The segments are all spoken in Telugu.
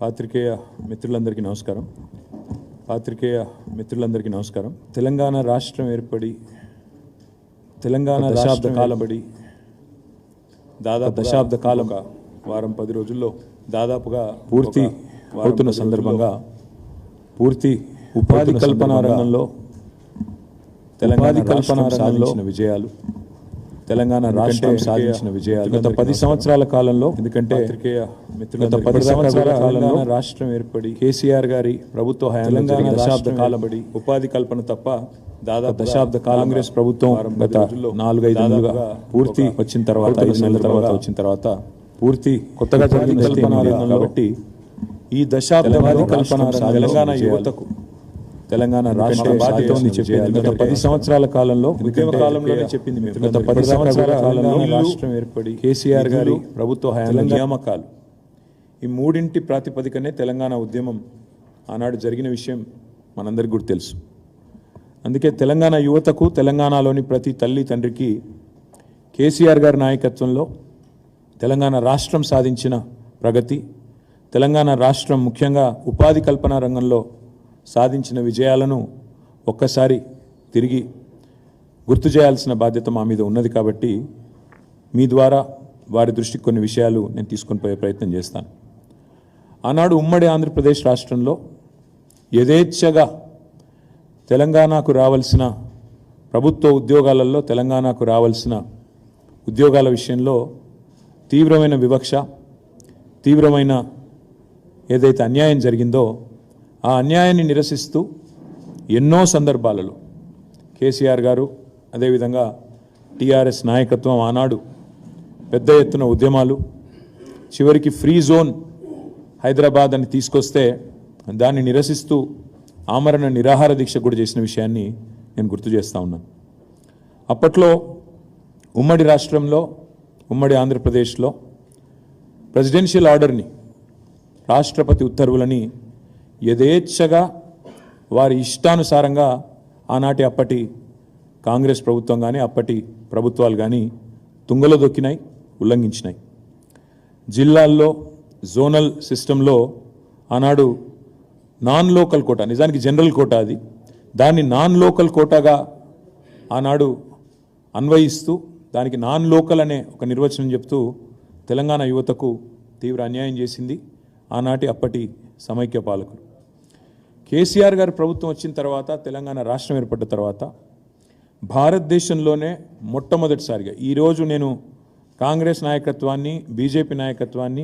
పాత్రికేయ మిత్రులందరికీ నమస్కారం. తెలంగాణ రాష్ట్రం ఏర్పడి దశాబ్ద కాలం వారం 10 రోజుల్లో దాదాపుగా పూర్తి అవుతున్న సందర్భంగా పూర్తి ఉపాధి కల్పన రంగంలో తెలంగాణ రాష్ట్రం సాధించిన విజయాలు గత 10 సంవత్సరాల కాలంలో, ఎందుకంటే గత 10 సంవత్సరాల కాలంలో రాష్ట్రం ఏర్పడి కేసీఆర్ గారి ప్రభుత్వ హయాంలో జరిగిన దశాబ్ద కాలబడి ఉపాధి కల్పన తప్ప దాదాపు దశాబ్ద కాంగ్రెస్ ప్రభుత్వం గత 4-5 నెలలుగా పూర్తి వచ్చిన తర్వాత 5 నెలల తర్వాత వచ్చిన తర్వాత పూర్తి కొత్తగా జరిగిన కల్పన కాబట్టి ఈ దశాబ్దవాది కల్పన తెలంగాణ యువతకు తెలంగాణ రాష్ట్ర బాధ్యత ఉంది చెప్పేది. గత 10 సంవత్సరాల కాలంలో ఉద్యమ కాలంలోనే చెప్పింది మేము. గత 10 సంవత్సరాల కాలంలో రాష్ట్రం ఏర్పడి కేసీఆర్ గారి ప్రభుత్వ హయాంలో నియామకాలు, ఈ మూడింటి ప్రాతిపదికనే తెలంగాణ ఉద్యమం ఆనాడు జరిగిన విషయం మనందరికీ కూడా తెలుసు. అందుకే తెలంగాణ యువతకు, తెలంగాణలోని ప్రతి తల్లి తండ్రికి కేసీఆర్ గారి నాయకత్వంలో తెలంగాణ రాష్ట్రం సాధించిన ప్రగతి, తెలంగాణ రాష్ట్రం ముఖ్యంగా ఉపాధి కల్పన రంగంలో సాధించిన విజయాలను ఒక్కసారి తిరిగి గుర్తు చేయాల్సిన బాధ్యత మా మీద ఉన్నది. కాబట్టి మీ ద్వారా వారి దృష్టికి కొన్ని విషయాలు నేను తీసుకొని పోయే ప్రయత్నం చేస్తాను. ఆనాడు ఉమ్మడి ఆంధ్రప్రదేశ్ రాష్ట్రంలో యథేచ్ఛగా తెలంగాణకు రావాల్సిన ప్రభుత్వ ఉద్యోగాలలో తెలంగాణకు రావాల్సిన ఉద్యోగాల విషయంలో తీవ్రమైన వివక్ష, తీవ్రమైన ఏదైతే అన్యాయం జరిగిందో ఆ అన్యాయాన్ని నిరసిస్తూ ఎన్నో సందర్భాలలో కేసీఆర్ గారు, అదేవిధంగా టీఆర్ఎస్ నాయకత్వం ఆనాడు పెద్ద ఎత్తున ఉద్యమాలు, చివరికి ఫ్రీ జోన్ హైదరాబాద్ అని తీసుకొస్తే దాన్ని నిరసిస్తూ ఆమరణ నిరాహార దీక్ష కూడా చేసిన విషయాన్ని నేను గుర్తు చేస్తూ ఉన్నాను. అప్పట్లో ఉమ్మడి రాష్ట్రంలో, ఉమ్మడి ఆంధ్రప్రదేశ్లో ప్రెసిడెన్షియల్ ఆర్డర్ని, రాష్ట్రపతి ఉత్తర్వులని యథేచ్ఛగా వారి ఇష్టానుసారంగా ఆనాటి అప్పటి కాంగ్రెస్ ప్రభుత్వం కానీ అప్పటి ప్రభుత్వాలు కానీ తుంగలో దొక్కినాయి, ఉల్లంఘించినాయి. జిల్లాల్లో జోనల్ సిస్టంలో ఆనాడు నాన్ లోకల్ కోటా, నిజానికి జనరల్ కోటా అది, దాన్ని నాన్ లోకల్ కోటాగా ఆనాడు అన్వయిస్తూ దానికి నాన్ లోకల్ అనే ఒక నిర్వచనం చెప్తూ తెలంగాణ యువతకు తీవ్ర అన్యాయం చేసింది ఆనాటి అప్పటి సమైక్య పాలకులు. కేసీఆర్ గారి ప్రభుత్వం వచ్చిన తర్వాత, తెలంగాణ రాష్ట్రం ఏర్పడ్డ తర్వాత భారతదేశంలోనే మొట్టమొదటిసారిగా, ఈరోజు నేను కాంగ్రెస్ నాయకత్వాన్ని, బీజేపీ నాయకత్వాన్ని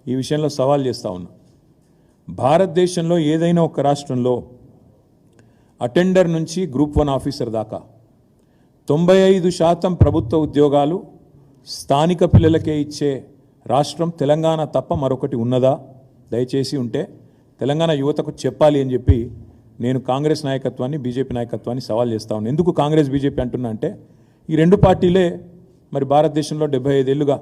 ఈ విషయంలో సవాల్ చేస్తూ ఉన్నా. భారతదేశంలో ఏదైనా ఒక రాష్ట్రంలో అటెండర్ నుంచి గ్రూప్ 1 ఆఫీసర్ దాకా 95% ప్రభుత్వ ఉద్యోగాలు స్థానిక పిల్లలకే ఇచ్చే రాష్ట్రం తెలంగాణ తప్ప మరొకటి ఉన్నదా? దయచేసి ఉంటే తెలంగాణ యువతకు చెప్పాలి అని చెప్పి నేను కాంగ్రెస్ నాయకత్వాన్ని, బీజేపీ నాయకత్వాన్ని సవాల్ చేస్తా ఉన్నాను. ఎందుకు కాంగ్రెస్, బీజేపీ అంటున్నా అంటే ఈ రెండు పార్టీలే మరి భారతదేశంలో 75 ఏళ్ళుగా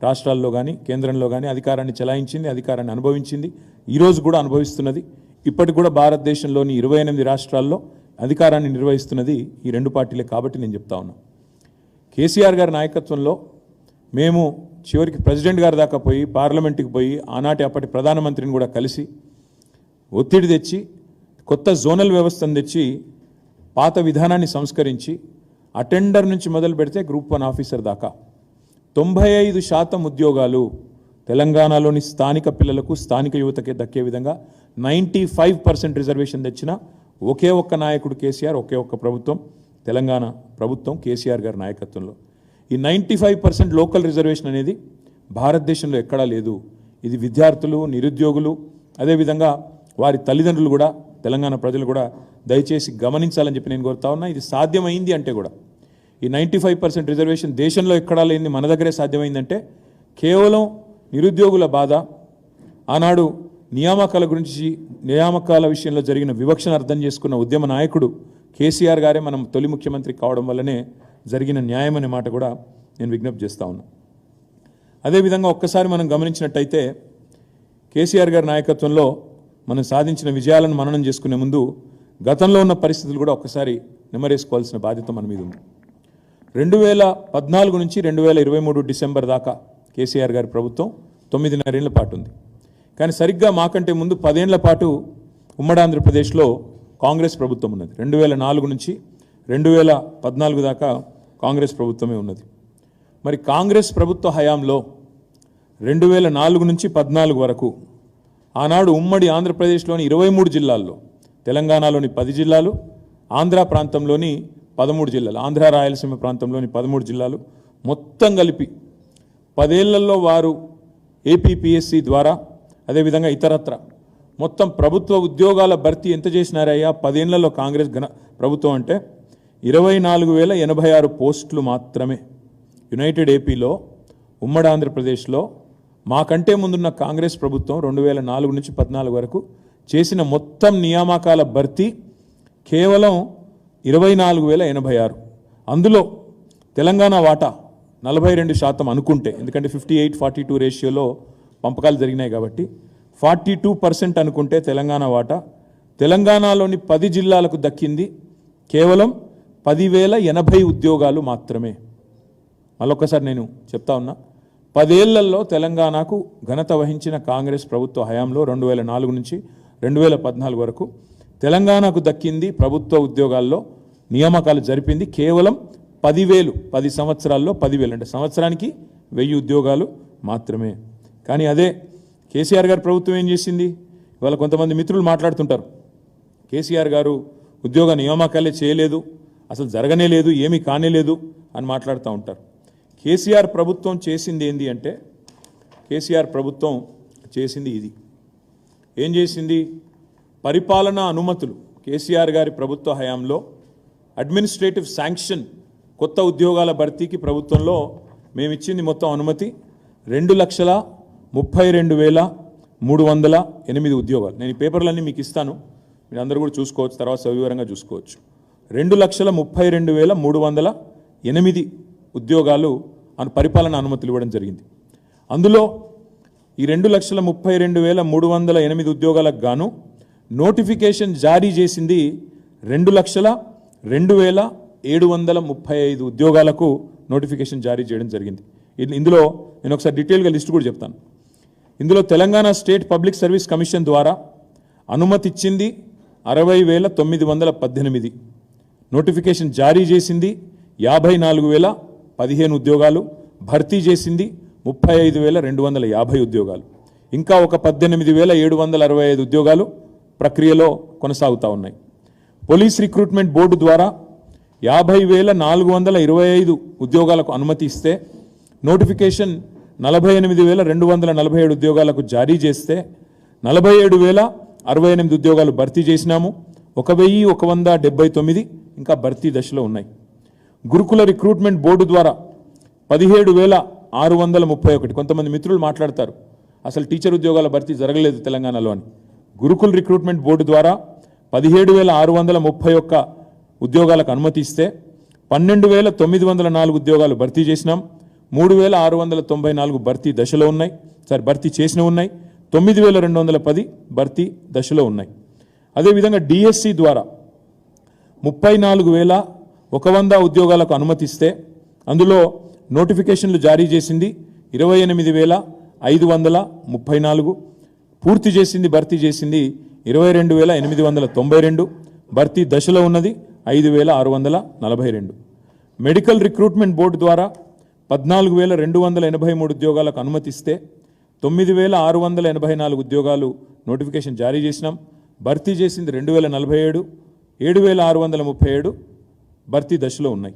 రాష్ట్రాల్లో కానీ కేంద్రంలో కానీ అధికారాన్ని చెలాయించింది, అధికారాన్ని అనుభవించింది, ఈరోజు కూడా అనుభవిస్తున్నది. ఇప్పటికి కూడా భారతదేశంలోని 28 రాష్ట్రాల్లో అధికారాన్ని నిర్వహిస్తున్నది ఈ రెండు పార్టీలే. కాబట్టి నేను చెప్తా ఉన్నా, కేసీఆర్ గారి నాయకత్వంలో మేము చివరికి ప్రెసిడెంట్ గారి దాకా పోయి, పార్లమెంటుకి పోయి ఆనాటి అప్పటి ప్రధానమంత్రిని కూడా కలిసి ఒత్తిడి తెచ్చి కొత్త జోనల్ వ్యవస్థను తెచ్చి పాత విధానాన్ని సంస్కరించి అటెండర్ నుంచి మొదలు పెడితే గ్రూప్ 1 ఆఫీసర్ దాకా 95% ఉద్యోగాలు తెలంగాణలోని స్థానిక పిల్లలకు, స్థానిక యువతకే దక్కే విధంగా 95% రిజర్వేషన్ తెచ్చిన ఒకే ఒక్క నాయకుడు కేసీఆర్, ఒకే ఒక్క ప్రభుత్వం తెలంగాణ ప్రభుత్వం కేసీఆర్ గారి నాయకత్వంలో. ఈ 95% లోకల్ రిజర్వేషన్ అనేది భారతదేశంలో ఎక్కడా లేదు. ఇది విద్యార్థులు, నిరుద్యోగులు, అదేవిధంగా వారి తల్లిదండ్రులు కూడా, తెలంగాణ ప్రజలు కూడా దయచేసి గమనించాలని చెప్పి నేను కోరుతా ఉన్నా. ఇది సాధ్యమైంది అంటే కూడా, ఈ 95% రిజర్వేషన్ దేశంలో ఎక్కడా లేని మన దగ్గరే సాధ్యమైందంటే కేవలం నిరుద్యోగుల బాధ, ఆనాడు నియామకాల విషయంలో జరిగిన వివక్షను అర్థం చేసుకున్న ఉద్యమ నాయకుడు కేసీఆర్ గారే మనం తొలి ముఖ్యమంత్రి కావడం వల్లనే జరిగిన న్యాయం అనే మాట కూడా నేను విజ్ఞప్తి చేస్తూ ఉన్నా. అదేవిధంగా ఒక్కసారి మనం గమనించినట్టయితే కేసీఆర్ గారి నాయకత్వంలో మనం సాధించిన విజయాలను మననం చేసుకునే ముందు గతంలో ఉన్న పరిస్థితులు కూడా ఒక్కసారి నెమరేసుకోవాల్సిన బాధ్యత మన మీద ఉంది. 2014 నుంచి 2023 డిసెంబర్ దాకా కేసీఆర్ గారి ప్రభుత్వం 9.5 ఏళ్ల పాటు ఉంది. కానీ సరిగ్గా మాకంటే ముందు 10 ఏళ్ల పాటు ఉమ్మడి ఆంధ్రప్రదేశ్లో కాంగ్రెస్ ప్రభుత్వం ఉన్నది. 2004 నుంచి 2014 దాకా కాంగ్రెస్ ప్రభుత్వమే ఉన్నది. మరి కాంగ్రెస్ ప్రభుత్వ హయాంలో 2004 నుంచి 14 వరకు ఆనాడు ఉమ్మడి ఆంధ్రప్రదేశ్లోని 23 జిల్లాల్లో, తెలంగాణలోని 10 జిల్లాలు, ఆంధ్ర ప్రాంతంలోని 13 జిల్లాలు, ఆంధ్ర రాయలసీమ ప్రాంతంలోని 13 జిల్లాలు మొత్తం కలిపి 10 ఏళ్లలో వారు ఏపీపీఎస్సీ ద్వారా అదేవిధంగా ఇతరత్ర మొత్తం ప్రభుత్వ ఉద్యోగాల భర్తీ ఎంత చేసినారయ్యా 10 ఏళ్లలో కాంగ్రెస్ ప్రభుత్వం అంటే 24,086 పోస్టులు మాత్రమే. యునైటెడ్ ఏపీలో ఉమ్మడి ఆంధ్రప్రదేశ్లో మాకంటే ముందున్న కాంగ్రెస్ ప్రభుత్వం 2004 నుంచి 14 వరకు చేసిన మొత్తం నియామకాల భర్తీ కేవలం 24,086. అందులో తెలంగాణ వాటా 42% అనుకుంటే, ఎందుకంటే 58-42 రేషియోలో పంపకాలు జరిగినాయి కాబట్టి 42% అనుకుంటే తెలంగాణ వాటా తెలంగాణలోని 10 జిల్లాలకు దక్కింది కేవలం 10,080 ఉద్యోగాలు మాత్రమే. మళ్ళొక్కసారి నేను చెప్తా ఉన్నా, 10 ఏళ్లలో తెలంగాణకు ఘనత వహించిన కాంగ్రెస్ ప్రభుత్వ హయాంలో 2004 నుంచి 2014 వరకు తెలంగాణకు దక్కింది ప్రభుత్వ ఉద్యోగాల్లో నియామకాలు జరిపింది కేవలం 10,000. 10 సంవత్సరాల్లో 10,000 అంటే సంవత్సరానికి 1000 ఉద్యోగాలు మాత్రమే. కానీ అదే కేసీఆర్ గారి ప్రభుత్వం ఏం చేసింది? ఇవాళ కొంతమంది మిత్రులు మాట్లాడుతుంటారు, కేసీఆర్ గారు ఉద్యోగ నియామకాలే చేయలేదు, అసలు జరగనే లేదు, ఏమీ కానేలేదు అని మాట్లాడుతూ ఉంటారు. కేసీఆర్ ప్రభుత్వం చేసింది ఏంది అంటే, కేసీఆర్ ప్రభుత్వం చేసింది ఇది. ఏం చేసింది? పరిపాలనా అనుమతులు కేసీఆర్ గారి ప్రభుత్వ హయాంలో అడ్మినిస్ట్రేటివ్ శాంక్షన్ కొత్త ఉద్యోగాల భర్తీకి ప్రభుత్వంలో మేము ఇచ్చింది మొత్తం అనుమతి 2,32,308 ఉద్యోగాలు. నేను ఈ పేపర్లన్నీ మీకు ఇస్తాను, మీరు అందరూ కూడా చూసుకోవచ్చు, తర్వాత సవివరంగా చూసుకోవచ్చు. 2,32,308 ఉద్యోగాలు పరిపాలన అనుమతులు ఇవ్వడం జరిగింది. అందులో ఈ 2,32,308 ఉద్యోగాలకు గాను నోటిఫికేషన్ జారీ చేసింది 2,02,735 ఉద్యోగాలకు నోటిఫికేషన్ జారీ చేయడం జరిగింది. ఇందులో నేను ఒకసారి డీటెయిల్గా లిస్ట్ కూడా చెప్తాను. ఇందులో Telangana state public service commission ద్వారా అనుమతి ఇచ్చింది 60,918, నోటిఫికేషన్ జారీ చేసింది 54,015 ఉద్యోగాలు, భర్తీ చేసింది 35,250 ఉద్యోగాలు, ఇంకా ఒక 18,765 ఉద్యోగాలు ప్రక్రియలో కొనసాగుతూ ఉన్నాయి. పోలీస్ రిక్రూట్మెంట్ బోర్డు ద్వారా 50,425 ఉద్యోగాలకు అనుమతి ఇస్తే నోటిఫికేషన్ 48,247 ఉద్యోగాలకు జారీ చేస్తే 47,068 ఉద్యోగాలు భర్తీ చేసినాము. 1,179 ఇంకా భర్తీ దశలో ఉన్నాయి. గురుకుల రిక్రూట్మెంట్ బోర్డు ద్వారా 17,631, కొంతమంది మిత్రులు మాట్లాడతారు అసలు టీచర్ ఉద్యోగాల భర్తీ జరగలేదు తెలంగాణలో అని. గురుకుల రిక్రూట్మెంట్ బోర్డు ద్వారా 17,631 ఉద్యోగాలకు అనుమతి ఇస్తే 12,904 ఉద్యోగాలు భర్తీ చేసినాం. 3,694 భర్తీ దశలో ఉన్నాయి, భర్తీ చేసిన ఉన్నాయి. 9,210 భర్తీ దశలో ఉన్నాయి. అదేవిధంగా డిఎస్సి ద్వారా 34,100 ఉద్యోగాలకు అనుమతిస్తే అందులో నోటిఫికేషన్లు జారీ చేసింది 28,534, పూర్తి చేసింది భర్తీ చేసింది 22,892, భర్తీ దశలో ఉన్నది 5,642. మెడికల్ రిక్రూట్మెంట్ బోర్డు ద్వారా 14,283 ఉద్యోగాలకు అనుమతిస్తే 9,684 ఉద్యోగాలు నోటిఫికేషన్ జారీ చేసినాం. భర్తీ చేసింది 2,047, 7,637 భర్తీ దశలో ఉన్నాయి.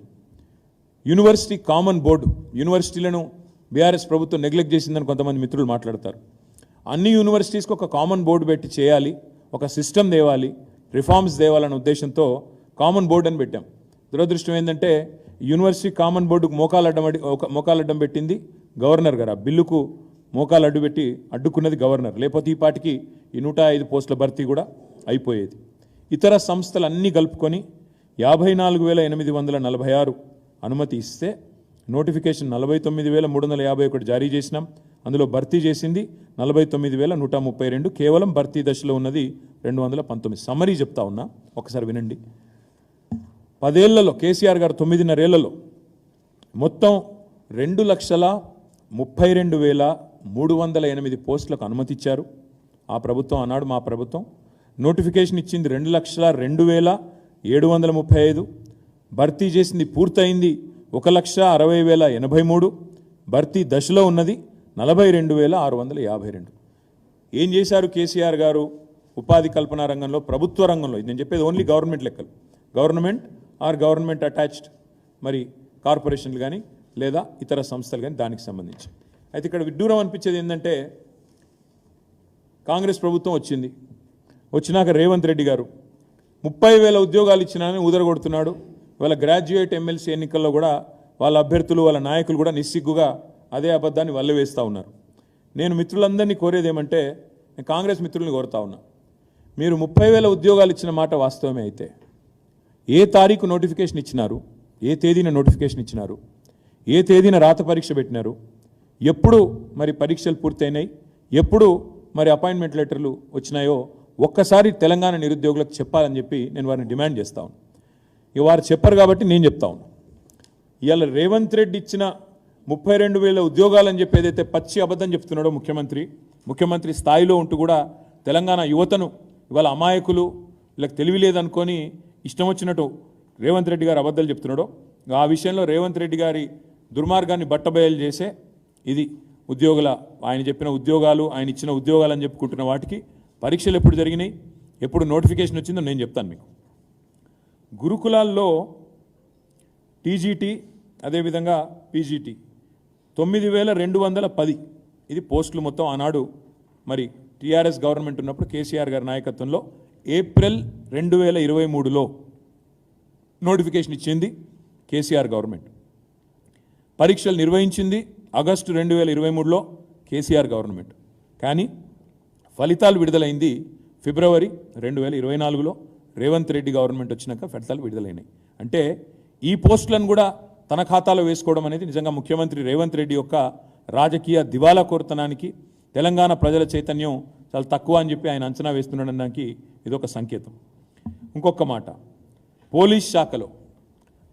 యూనివర్సిటీ కామన్ బోర్డు, యూనివర్సిటీలను బీఆర్ఎస్ ప్రభుత్వం నెగ్లెక్ట్ చేసిందని కొంతమంది మిత్రులు మాట్లాడతారు. అన్ని యూనివర్సిటీస్కి ఒక కామన్ బోర్డు పెట్టి చేయాలి, ఒక సిస్టమ్ తేవాలి, రిఫార్మ్స్ తేవాలనే ఉద్దేశంతో కామన్ బోర్డు అని పెట్టాం. దురదృష్టం ఏంటంటే యూనివర్సిటీ కామన్ బోర్డుకు మోకాలడ్డం పెట్టింది గవర్నర్ గారు. ఆ బిల్లుకు మోకాలు అడ్డుకున్నది గవర్నర్. లేకపోతే ఈ పాటికి ఈ 105 పోస్టుల భర్తీ కూడా అయిపోయేది. ఇతర సంస్థలన్నీ కలుపుకొని 54,846 అనుమతి ఇస్తే నోటిఫికేషన్ 49,351 జారీ చేసినాం. అందులో భర్తీ చేసింది 49,132, కేవలం భర్తీ దశలో ఉన్నది 219. సమ్మరీ చెప్తా ఉన్నా, ఒకసారి వినండి. 10 ఏళ్లలో కేసీఆర్ గారు 9.5 ఏళ్లలో మొత్తం 2,32,308 పోస్టులకు అనుమతి ఇచ్చారు. ఆ ప్రభుత్వం ఆనాడు మా ప్రభుత్వం నోటిఫికేషన్ ఇచ్చింది 2,02,735, భర్తీ చేసింది పూర్తయింది 1,60,083, భర్తీ దశలో ఉన్నది 42,652. ఏం చేశారు కేసీఆర్ గారు ఉపాధి కల్పన రంగంలో, ప్రభుత్వ రంగంలో? ఇది నేను చెప్పేది ఓన్లీ గవర్నమెంట్ లెక్కలు, గవర్నమెంట్ ఆర్ గవర్నమెంట్ అటాచ్డ్ మరి కార్పొరేషన్లు కానీ లేదా ఇతర సంస్థలు కానీ దానికి సంబంధించి. అయితే ఇక్కడ విడ్డూరం అనిపించేది ఏంటంటే, కాంగ్రెస్ ప్రభుత్వం వచ్చినాక రేవంత్ రెడ్డి గారు 30,000 ఉద్యోగాలు ఇచ్చినానని ఊదరగొడుతున్నాడు. వాళ్ళ గ్రాడ్యుయేట్ ఎమ్మెల్సీ ఎన్నికల్లో కూడా వాళ్ళ అభ్యర్థులు వాళ్ళ నాయకులు కూడా నిస్సిగ్గుగా అదే అబద్ధాన్ని వల్లవేస్తూ ఉన్నారు. నేను మిత్రులందరినీ కోరేది ఏమంటే, నేను కాంగ్రెస్ మిత్రుల్ని కోరుతా ఉన్నా, మీరు 30,000 ఉద్యోగాలు ఇచ్చిన మాట వాస్తవమే అయితే ఏ తారీఖు నోటిఫికేషన్ ఇచ్చినారు, ఏ తేదీన నోటిఫికేషన్ ఇచ్చినారు, ఏ తేదీన రాత పరీక్ష పెట్టినారు, ఎప్పుడు మరి పరీక్షలు పూర్తయినాయి, ఎప్పుడు మరి అపాయింట్మెంట్ లెటర్లు వచ్చినాయో ఒక్కసారి తెలంగాణ నిరుద్యోగులకు చెప్పాలని చెప్పి నేను వారిని డిమాండ్ చేస్తా ఉన్నాను. వారు చెప్పరు కాబట్టి నేను చెప్తా ఉన్నాను. ఇవాళ రేవంత్ రెడ్డి ఇచ్చిన 32,000 ఉద్యోగాలని చెప్పి ఏదైతే పచ్చి అబద్ధం చెప్తున్నాడో ముఖ్యమంత్రి స్థాయిలో ఉంటూ కూడా తెలంగాణ యువతను ఇవాళ అమాయకులు, వీళ్ళకి తెలివి లేదనుకొని ఇష్టం వచ్చినట్టు రేవంత్ రెడ్డి గారు అబద్ధాలు చెప్తున్నాడో, ఆ విషయంలో రేవంత్ రెడ్డి గారి దుర్మార్గాన్ని బట్టబయలు చేసే ఇది ఆయన చెప్పిన ఉద్యోగాలు, ఆయన ఇచ్చిన ఉద్యోగాలు అని చెప్పుకుంటున్న వాటికి పరీక్షలు ఎప్పుడు జరిగినాయి, ఎప్పుడు నోటిఫికేషన్ వచ్చిందో నేను చెప్తాను మీకు. గురుకులాల్లో టీజీటీ అదేవిధంగా పీజీటీ 9,210 ఇది పోస్టులు మొత్తం. ఆనాడు మరి టీఆర్ఎస్ గవర్నమెంట్ ఉన్నప్పుడు కేసీఆర్ గారి నాయకత్వంలో ఏప్రిల్ 2023లో నోటిఫికేషన్ ఇచ్చింది కేసీఆర్ గవర్నమెంట్. పరీక్షలు నిర్వహించింది ఆగస్టు 2023లో కేసీఆర్ గవర్నమెంట్. కానీ ఫలితాలు విడుదలైంది ఫిబ్రవరి 2024లో రేవంత్ రెడ్డి గవర్నమెంట్ వచ్చినాక ఫలితాలు విడుదలైనాయి. అంటే ఈ పోస్టులను కూడా తన ఖాతాలో వేసుకోవడం అనేది నిజంగా ముఖ్యమంత్రి రేవంత్ రెడ్డి యొక్క రాజకీయ దివాలా కోరుతనానికి, తెలంగాణ ప్రజల చైతన్యం చాలా తక్కువ అని చెప్పి ఆయన అంచనా వేస్తున్నాడనడానికి ఇదొక సంకేతం. ఇంకొక మాట, పోలీస్ శాఖలో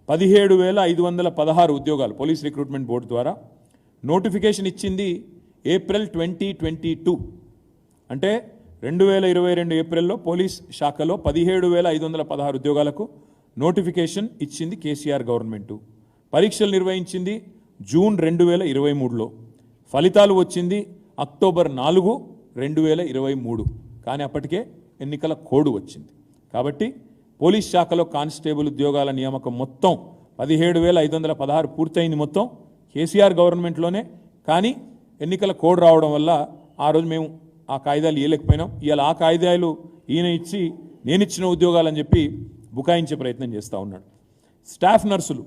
17,516 ఉద్యోగాలు పోలీస్ రిక్రూట్మెంట్ బోర్డు ద్వారా నోటిఫికేషన్ ఇచ్చింది ఏప్రిల్ 2022. అంటే 2022 ఏప్రిల్లో పోలీస్ శాఖలో 17,516 ఉద్యోగాలకు నోటిఫికేషన్ ఇచ్చింది కేసీఆర్ గవర్నమెంటు. పరీక్షలు నిర్వహించింది జూన్ 2023లో, ఫలితాలు వచ్చింది అక్టోబర్ 4, 2023. కానీ అప్పటికే ఎన్నికల కోడ్ వచ్చింది. కాబట్టి పోలీస్ శాఖలో కానిస్టేబుల్ ఉద్యోగాల నియామకం మొత్తం 17,516 పూర్తయింది మొత్తం కేసీఆర్ గవర్నమెంట్లోనే. కానీ ఎన్నికల కోడ్ రావడం వల్ల ఆ రోజు మేము ఆ కాయిదాలు ఇవ్వలేకపోయినాం. ఇవాళ ఆ కాయిదాలు ఈయన ఇచ్చి నేను ఇచ్చిన ఉద్యోగాలని చెప్పి బుకాయించే ప్రయత్నం చేస్తూ ఉన్నాడు. స్టాఫ్ నర్సులు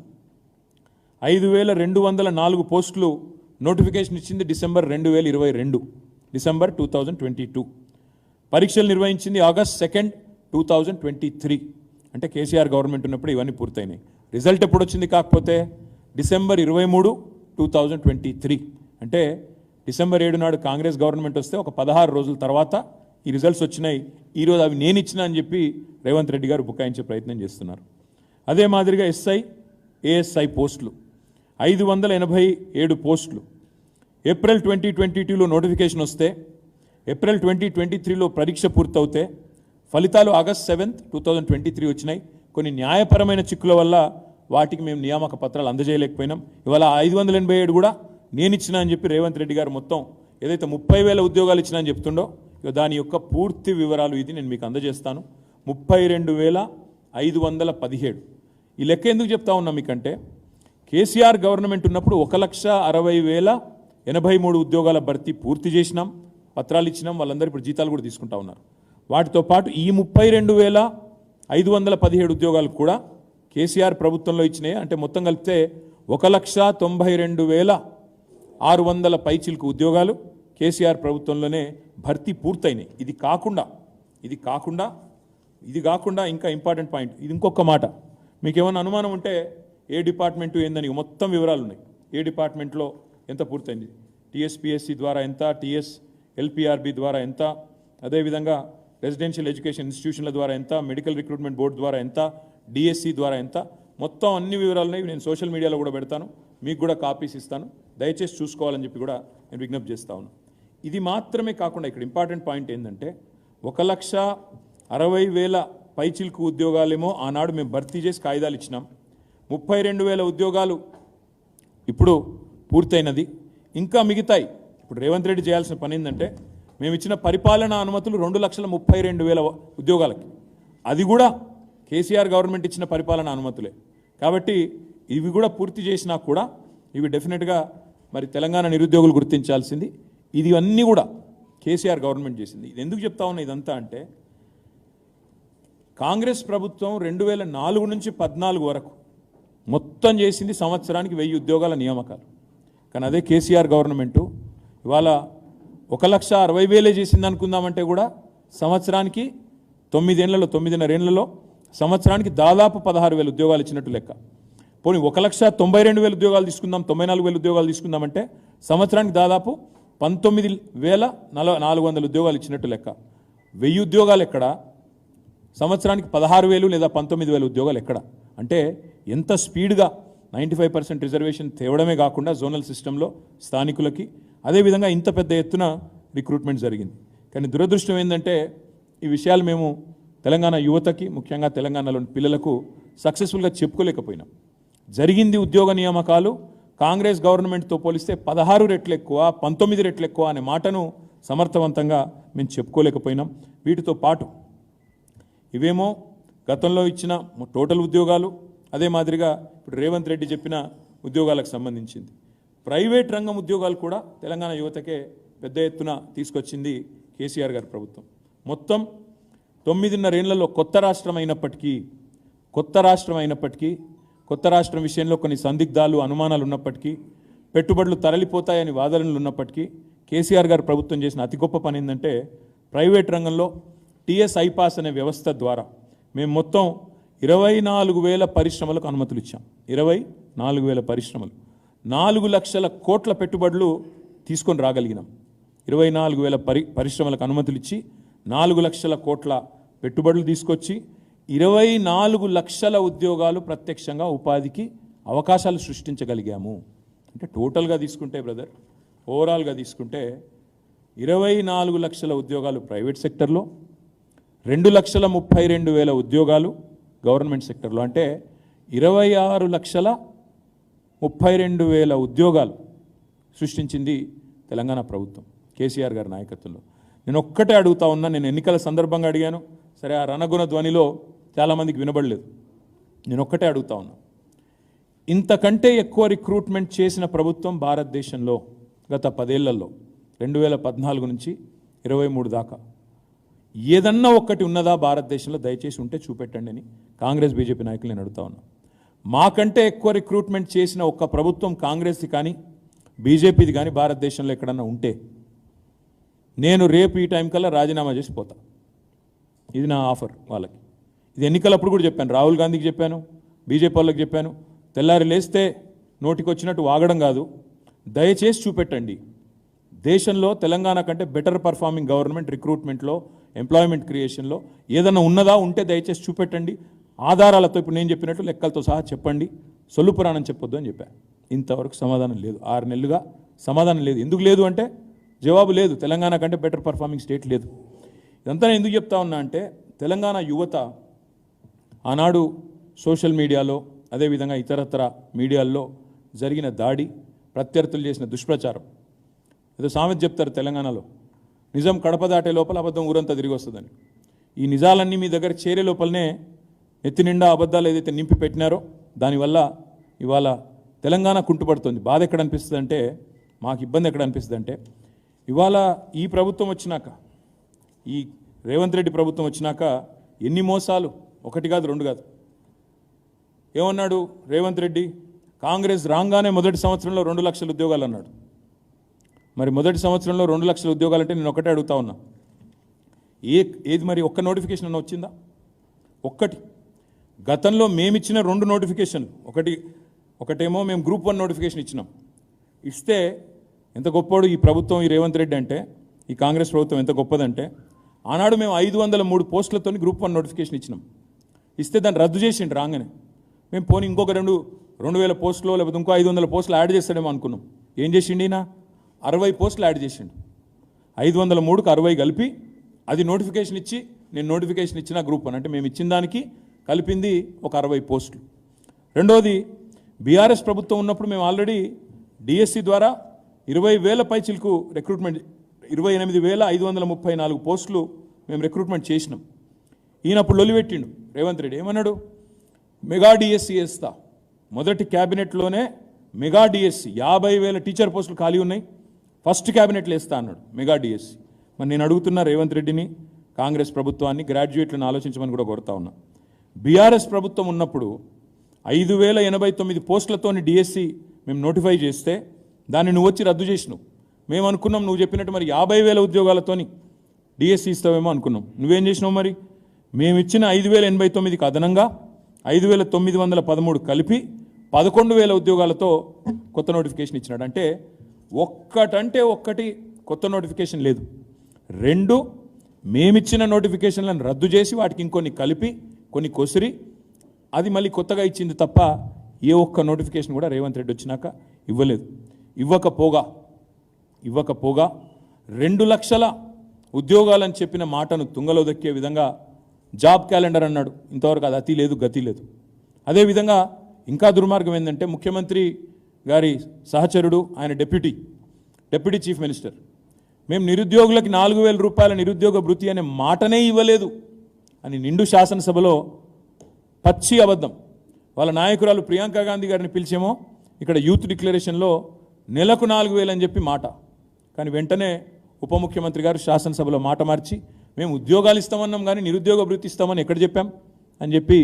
5,204 పోస్టులు నోటిఫికేషన్ ఇచ్చింది డిసెంబర్ 2022. పరీక్షలు నిర్వహించింది ఆగస్ట్ 2, 2023. అంటే కేసీఆర్ గవర్నమెంట్ ఉన్నప్పుడు ఇవన్నీ పూర్తయినాయి. రిజల్ట్ ఎప్పుడు వచ్చింది కాకపోతే డిసెంబర్ 23, 2023. అంటే డిసెంబర్ 7 నాడు కాంగ్రెస్ గవర్నమెంట్ వస్తే ఒక 16 రోజుల తర్వాత ఈ రిజల్ట్స్ వచ్చినాయి. ఈరోజు అవి నేను ఇచ్చిన అని చెప్పి రేవంత్ రెడ్డి గారు బుకాయించే ప్రయత్నం చేస్తున్నారు. అదే మాదిరిగా ఎస్ఐ, ఏఎస్ఐ పోస్టులు 587 పోస్టులు ఏప్రిల్ 2022లో నోటిఫికేషన్ వస్తే ఏప్రిల్ 2023లో పరీక్ష పూర్తవుతే ఫలితాలు ఆగస్ట్ 7, 2023 వచ్చినాయి. కొన్ని న్యాయపరమైన చిక్కుల వల్ల వాటికి మేము నియామక పత్రాలు అందజేయలేకపోయినాం. ఇవాళ 587 కూడా నేను ఇచ్చిన అని చెప్పి రేవంత్ రెడ్డి గారు మొత్తం ఏదైతే 30,000 ఉద్యోగాలు ఇచ్చినా అని చెప్తుండో దాని యొక్క పూర్తి వివరాలు ఇది నేను మీకు అందజేస్తాను. 32,517. ఈ లెక్క ఎందుకు చెప్తా ఉన్నా మీకంటే, కేసీఆర్ గవర్నమెంట్ ఉన్నప్పుడు 1,60,083 ఉద్యోగాల భర్తీ పూర్తి చేసినాం, పత్రాలు ఇచ్చినాం, వాళ్ళందరూ ఇప్పుడు జీతాలు కూడా తీసుకుంటా ఉన్నారు. వాటితో పాటు ఈ 32,517 ఉద్యోగాలు కూడా కేసీఆర్ ప్రభుత్వంలో ఇచ్చినాయి. అంటే మొత్తం కలిపితే 1,92,600 పైచిలకు ఉద్యోగాలు కేసీఆర్ ప్రభుత్వంలోనే భర్తీ పూర్తయినాయి. ఇది కాకుండా ఇంకా ఇంపార్టెంట్ పాయింట్, ఇది ఇంకొక మాట. మీకు ఏమైనా అనుమానం ఉంటే ఏ డిపార్ట్మెంటు ఏందని మొత్తం వివరాలు ఉన్నాయి. ఏ డిపార్ట్మెంట్లో ఎంత పూర్తయింది, టీఎస్పీఎస్సీ ద్వారా ఎంత, టీఎస్ఎల్పిఆర్బి ద్వారా ఎంత, అదేవిధంగా రెసిడెన్షియల్ ఎడ్యుకేషన్ ఇన్స్టిట్యూషన్ల ద్వారా ఎంత, మెడికల్ రిక్రూట్మెంట్ బోర్డు ద్వారా ఎంత, డిఎస్సి ద్వారా ఎంత, మొత్తం అన్ని వివరాలున్నాయి. నేను సోషల్ మీడియాలో కూడా పెడతాను, మీకు కూడా కాపీస్ ఇస్తాను, దయచేసి చూసుకోవాలని చెప్పి కూడా నేను విజ్ఞప్తి చేస్తా ఉన్నాను. ఇది మాత్రమే కాకుండా ఇక్కడ ఇంపార్టెంట్ పాయింట్ ఏంటంటే 1,60,000 పైచిల్కు ఉద్యోగాలేమో ఆనాడు మేము భర్తీ చేసి కాయిదాలు ఇచ్చినాం. 32,000 ఉద్యోగాలు ఇప్పుడు పూర్తయినది, ఇంకా మిగతాయి. ఇప్పుడు రేవంత్ రెడ్డి చేయాల్సిన పని ఏంటంటే మేము ఇచ్చిన పరిపాలనా అనుమతులు 2,32,000 ఉద్యోగాలకి, అది కూడా కేసీఆర్ గవర్నమెంట్ ఇచ్చిన పరిపాలనా అనుమతులే. కాబట్టి ఇవి కూడా పూర్తి చేసినా కూడా ఇవి డెఫినెట్గా మరి తెలంగాణ నిరుద్యోగులు గుర్తించాల్సింది. ఇది అన్నీ కూడా కేసీఆర్ గవర్నమెంట్ చేసింది. ఇది ఎందుకు చెప్తా ఉన్నా ఇదంతా అంటే కాంగ్రెస్ ప్రభుత్వం 2004 నుంచి 14 వరకు మొత్తం చేసింది సంవత్సరానికి 1000 ఉద్యోగాల నియామకాలు. కానీ అదే కేసీఆర్ గవర్నమెంటు ఇవాళ 1,60,000 చేసింది అనుకుందామంటే కూడా సంవత్సరానికి 9.5 ఏళ్లలో సంవత్సరానికి దాదాపు 16,000 ఉద్యోగాలు ఇచ్చినట్టు లెక్క. పోనీ 1,92,000 ఉద్యోగాలు తీసుకుందాం, 94,000 ఉద్యోగాలు తీసుకుందామంటే సంవత్సరానికి దాదాపు 19,400 ఉద్యోగాలు ఇచ్చినట్టు లెక్క. 1000 ఉద్యోగాలు ఎక్కడ, సంవత్సరానికి 16,000 లేదా 19,000 ఉద్యోగాలు ఎక్కడ? అంటే ఎంత స్పీడ్గా 95% రిజర్వేషన్ తేవడమే కాకుండా జోనల్ సిస్టంలో స్థానికులకి అదేవిధంగా ఇంత పెద్ద ఎత్తున రిక్రూట్మెంట్ జరిగింది. కానీ దురదృష్టం ఏంటంటే ఈ విషయాలు మేము తెలంగాణ యువతకి, ముఖ్యంగా తెలంగాణలోని పిల్లలకు సక్సెస్ఫుల్గా చెప్పుకోలేకపోయినాం. జరిగింది ఉద్యోగ నియామకాలు కాంగ్రెస్ గవర్నమెంట్తో పోలిస్తే 16 రెట్లు ఎక్కువ, 19 రెట్లు ఎక్కువ అనే మాటను సమర్థవంతంగా మేము చెప్పుకోలేకపోయినాం. వీటితో పాటు ఇవేమో గతంలో ఇచ్చిన టోటల్ ఉద్యోగాలు, అదే మాదిరిగా ఇప్పుడు రేవంత్ రెడ్డి చెప్పిన ఉద్యోగాలకు సంబంధించింది. ప్రైవేట్ రంగం ఉద్యోగాలు కూడా తెలంగాణ యువతకే పెద్ద ఎత్తున తీసుకొచ్చింది కేసీఆర్ గారి ప్రభుత్వం. మొత్తం 9.5 ఏళ్లలో కొత్త రాష్ట్రం అయినప్పటికీ కొత్త రాష్ట్రం విషయంలో కొన్ని సందిగ్ధాలు, అనుమానాలు ఉన్నప్పటికీ, పెట్టుబడులు తరలిపోతాయని వాదనలు ఉన్నప్పటికీ కేసీఆర్ గారు ప్రభుత్వం చేసిన అతి గొప్ప పని ఏంటంటే ప్రైవేట్ రంగంలో టీఎస్ ఐపాస్ అనే వ్యవస్థ ద్వారా మేము మొత్తం 24,000 పరిశ్రమలకు అనుమతులు ఇచ్చాం. 24,000 పరిశ్రమలు, 4 లక్షల కోట్ల పెట్టుబడులు తీసుకొని రాగలిగినాం. 24,000 పరిశ్రమలకు అనుమతులు ఇచ్చి 4 లక్షల కోట్ల పెట్టుబడులు తీసుకొచ్చి 24 లక్షల ఉద్యోగాలు ప్రత్యక్షంగా ఉపాధికి అవకాశాలు సృష్టించగలిగాము. అంటే టోటల్గా తీసుకుంటే బ్రదర్, ఓవరాల్గా తీసుకుంటే 24 లక్షల ఉద్యోగాలు ప్రైవేట్ సెక్టర్లో, 2,32,000 ఉద్యోగాలు గవర్నమెంట్ సెక్టర్లో, అంటే 26,32,000 ఉద్యోగాలు సృష్టించింది తెలంగాణ ప్రభుత్వం కేసీఆర్ గారి నాయకత్వంలో. నేను ఒక్కటే అడుగుతా ఉన్నా, నేను ఎన్నికల సందర్భంగా అడిగాను, సరే ఆ రణగుణ ధ్వనిలో చాలామందికి వినబడలేదు. నేను ఒక్కటే అడుగుతా ఉన్నా, ఇంతకంటే ఎక్కువ రిక్రూట్మెంట్ చేసిన ప్రభుత్వం భారతదేశంలో గత 10 ఏళ్లలో 2014 నుంచి 23 దాకా ఏదన్నా ఒక్కటి ఉన్నదా భారతదేశంలో? దయచేసి ఉంటే చూపెట్టండి అని కాంగ్రెస్ బీజేపీ నాయకులు నేను అడుగుతా ఉన్నా. మాకంటే ఎక్కువ రిక్రూట్మెంట్ చేసిన ఒక్క ప్రభుత్వం కాంగ్రెస్ది కానీ బీజేపీది కానీ భారతదేశంలో ఎక్కడన్నా ఉంటే నేను రేపు ఈ టైం కల్లా రాజీనామా చేసి పోతా. ఇది నా ఆఫర్ వాళ్ళకి. ఇది ఎన్నికలప్పుడు కూడా చెప్పాను, రాహుల్ గాంధీకి చెప్పాను, బీజేపీ వాళ్ళకి చెప్పాను. తెల్లారి లేస్తే నోటికి వచ్చినట్టు వాగడం కాదు, దయచేసి చూపెట్టండి దేశంలో తెలంగాణ కంటే బెటర్ పర్ఫార్మింగ్ గవర్నమెంట్ రిక్రూట్మెంట్లో, ఎంప్లాయ్మెంట్ క్రియేషన్లో ఏదన్నా ఉన్నదా, ఉంటే దయచేసి చూపెట్టండి ఆధారాలతో. ఇప్పుడు నేను చెప్పినట్టు లెక్కలతో సహా చెప్పండి, సొల్లు పురాణం చెప్పొద్దు అని చెప్పాను. ఇంతవరకు సమాధానం లేదు. 6 నెలలుగా సమాధానం లేదు. ఎందుకు లేదు అంటే జవాబు లేదు. తెలంగాణ కంటే బెటర్ పర్ఫార్మింగ్ స్టేట్ లేదు. ఇదంతా నేను ఎందుకు చెప్తా ఉన్నా అంటే తెలంగాణ యువత ఆనాడు సోషల్ మీడియాలో, అదేవిధంగా ఇతరత్ర మీడియాల్లో జరిగిన దాడి, ప్రత్యర్థులు చేసిన దుష్ప్రచారం, ఏదో సామెత చెప్తారు తెలంగాణలో, నిజం కడప దాటే లోపల అబద్ధం ఊరంతా తిరిగి వస్తుందని. ఈ నిజాలన్నీ మీ దగ్గర చేరే లోపలనే నెత్తి నిండా అబద్ధాలు ఏదైతే నింపి పెట్టినారో దానివల్ల ఇవాళ తెలంగాణ కుంటుపడుతుంది. బాధ ఎక్కడ అనిపిస్తుంది అంటే, మాకు ఇబ్బంది ఎక్కడ అనిపిస్తుంది అంటే, ఇవాళ ఈ ప్రభుత్వం వచ్చినాక, ఈ రేవంత్ రెడ్డి ప్రభుత్వం వచ్చినాక ఎన్ని మోసాలు, 1 కాదు 2 కాదు. ఏమన్నాడు రేవంత్ రెడ్డి? కాంగ్రెస్ రాగానే మొదటి సంవత్సరంలో 2 లక్షల ఉద్యోగాలు అన్నాడు. మరి మొదటి సంవత్సరంలో 2 లక్షల ఉద్యోగాలు అంటే నేను ఒకటే అడుగుతా ఉన్నా, ఏది మరి ఒక్క నోటిఫికేషన్ అన్న వచ్చిందా? ఒక్కటి. గతంలో మేమిచ్చిన 2 నోటిఫికేషన్లు, ఒకటేమో మేము గ్రూప్ 1 నోటిఫికేషన్ ఇచ్చినాం. ఇస్తే ఎంత గొప్పవాడు ఈ ప్రభుత్వం, ఈ రేవంత్ రెడ్డి అంటే, ఈ కాంగ్రెస్ ప్రభుత్వం ఎంత గొప్పదంటే, ఆనాడు మేము 503 పోస్టులతో గ్రూప్ 1 నోటిఫికేషన్ ఇచ్చినాం. ఇస్తే దాన్ని రద్దు చేసిండు రాగానే. మేము పోనీ ఇంకొక 2,000 పోస్టులు లేకపోతే ఇంకో 500 పోస్టులు యాడ్ చేస్తాడేమో అనుకున్నాం. ఏం చేసిండు ఈయన? 60 పోస్టులు యాడ్ చేసిండు. 503కు 60 కలిపి అది నోటిఫికేషన్ ఇచ్చి నేను నోటిఫికేషన్ ఇచ్చిన గ్రూప్ 1 అంటే మేము ఇచ్చిన దానికి కలిపింది ఒక 60 పోస్టులు. రెండోది బీఆర్ఎస్ ప్రభుత్వం ఉన్నప్పుడు మేము ఆల్రెడీ డిఎస్సి ద్వారా 20,000 పైచిలకు రిక్రూట్మెంట్ 28,534 పోస్టులు మేము రిక్రూట్మెంట్ చేసినాం. ఈయనప్పుడు లొలిపెట్టిండు రేవంత్ రెడ్డి ఏమన్నాడు, మెగా డిఎస్సి వేస్తా, మొదటి క్యాబినెట్లోనే మెగా డిఎస్సి 50,000 టీచర్ పోస్టులు ఖాళీ ఉన్నాయి, ఫస్ట్ క్యాబినెట్లో వేస్తా అన్నాడు మెగా డిఎస్సి. మరి నేను అడుగుతున్నా రేవంత్ రెడ్డిని, కాంగ్రెస్ ప్రభుత్వాన్ని, గ్రాడ్యుయేట్లను ఆలోచించమని కూడా కోరుతా ఉన్నా. బీఆర్ఎస్ ప్రభుత్వం ఉన్నప్పుడు 5,089 పోస్టులతో డిఎస్సి మేము నోటిఫై చేస్తే దాన్ని నువ్వు వచ్చి రద్దు చేసినావు. మేము అనుకున్నాం నువ్వు చెప్పినట్టు మరి 50,000 ఉద్యోగాలతోని డిఎస్సి ఇస్తావేమో అనుకున్నాం. నువ్వేం చేసినావు మరి? మేము ఇచ్చిన 5,089కి అదనంగా 5,913 కలిపి 11,000 ఉద్యోగాలతో కొత్త నోటిఫికేషన్ ఇచ్చినాడు. అంటే ఒక్కటి కొత్త నోటిఫికేషన్ లేదు. 2 మేమిచ్చిన నోటిఫికేషన్లను రద్దు చేసి వాటికి ఇంకొన్ని కలిపి కొన్ని కొసిరి అది మళ్ళీ కొత్తగా ఇచ్చింది తప్ప ఏ ఒక్క నోటిఫికేషన్ కూడా రేవంత్ రెడ్డి వచ్చినాక ఇవ్వలేదు. ఇవ్వకపోగా 2 లక్షల ఉద్యోగాలని చెప్పిన మాటను తుంగలో దక్కే విధంగా జాబ్ క్యాలెండర్ అన్నాడు. ఇంతవరకు అది అతి లేదు గతి లేదు. అదేవిధంగా ఇంకా దుర్మార్గం ఏంటంటే ముఖ్యమంత్రి గారి సహచరుడు ఆయన డిప్యూటీ చీఫ్ మినిస్టర్ మేము నిరుద్యోగులకి 4,000 రూపాయల నిరుద్యోగ భృతి అనే మాటనే ఇవ్వలేదు అని నిండు శాసనసభలో పచ్చి అబద్ధం. వాళ్ళ నాయకురాలు ప్రియాంక గాంధీ గారిని పిలిచేమో ఇక్కడ యూత్ డిక్లరేషన్లో నెలకు 4,000 అని చెప్పి మాట, కానీ వెంటనే ఉప ముఖ్యమంత్రి గారు శాసనసభలో మాట మార్చి మేము ఉద్యోగాలు ఇస్తామన్నాం కానీ నిరుద్యోగ భృతి ఇస్తామని ఎక్కడ చెప్పాం అని చెప్పి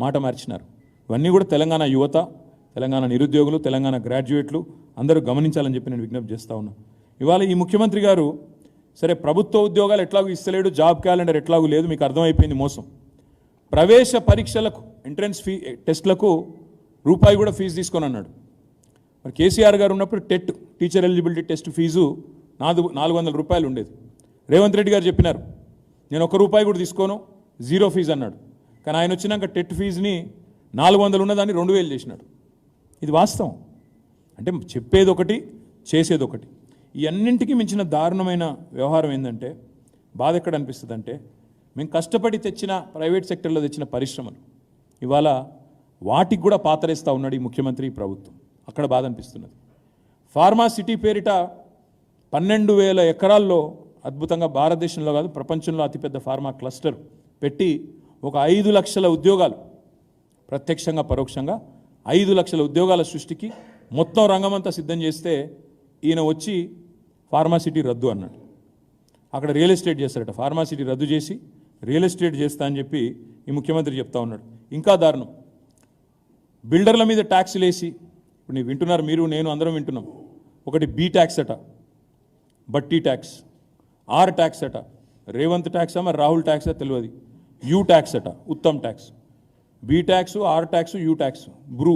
మాట మార్చినారు. ఇవన్నీ కూడా తెలంగాణ యువత, తెలంగాణ నిరుద్యోగులు, తెలంగాణ గ్రాడ్యుయేట్లు అందరూ గమనించాలని చెప్పి నేను విజ్ఞప్తి చేస్తూ ఉన్నా. ఇవాళ ఈ ముఖ్యమంత్రి గారు సరే ప్రభుత్వ ఉద్యోగాలు ఎట్లాగూ ఇస్తలేడు, జాబ్ క్యాలెండర్ ఎట్లాగూ లేదు, మీకు అర్థమైపోయింది మోసం. ప్రవేశ పరీక్షలకు ఎంట్రన్స్ టెస్ట్లకు రూపాయి కూడా ఫీజు తీసుకొని అన్నాడు. మరి కేసీఆర్ గారు ఉన్నప్పుడు టీచర్ ఎలిజిబిలిటీ టెస్ట్ ఫీజు 400 రూపాయలు ఉండేది. రేవంత్ రెడ్డి గారు చెప్పినారు నేను ₹1 కూడా తీసుకోను, 0 ఫీజు అన్నాడు. కానీ ఆయన వచ్చినాక టెట్ ఫీజుని 400 ఉన్నదాన్ని 2,000 చేసినాడు. ఇది వాస్తవం. అంటే చెప్పేది ఒకటి, చేసేది ఒకటి. ఈ అన్నింటికీ మించిన దారుణమైన వ్యవహారం ఏంటంటే, బాధ ఎక్కడ అనిపిస్తుంది అంటే, మేము కష్టపడి తెచ్చిన ప్రైవేట్ సెక్టర్లో తెచ్చిన పరిశ్రమలు ఇవాళ వాటికి కూడా పాతరేస్తూ ఉన్నాడు ఈ ముఖ్యమంత్రి, ఈ ప్రభుత్వం. అక్కడ బాధ అనిపిస్తున్నది. ఫార్మా సిటీ పేరిట 12,000 ఎకరాల్లో అద్భుతంగా భారతదేశంలో కాదు ప్రపంచంలో అతిపెద్ద ఫార్మా క్లస్టర్ పెట్టి ఒక 5 లక్షల ఉద్యోగాలు ప్రత్యక్షంగా పరోక్షంగా 5 లక్షల ఉద్యోగాల సృష్టికి మొత్తం రంగమంతా సిద్ధం చేస్తే ఈయన వచ్చి ఫార్మాసిటీ రద్దు అన్నాడు. అక్కడ రియల్ ఎస్టేట్ చేస్తారట, ఫార్మాసిటీ రద్దు చేసి రియల్ ఎస్టేట్ చేస్తా అని చెప్పి ఈ ముఖ్యమంత్రి చెప్తా ఉన్నాడు. ఇంకా దారుణం, బిల్డర్ల మీద ట్యాక్సులు వేసి, ఇప్పుడు ನೀವು వింటున్నారు, మీరు నేను అందరం వింటున్నాం. ఒకటి బి ట్యాక్స్ అట, బట్టి ట్యాక్స్, ఆర్ ట్యాక్స్ అట, రేవంత్ ట్యాక్స్ మరి రాహుల్ ట్యాక్స్ తెలియదు, యూ ట్యాక్స్ అట, Uttam tax, B tax, R tax, U tax, Bru.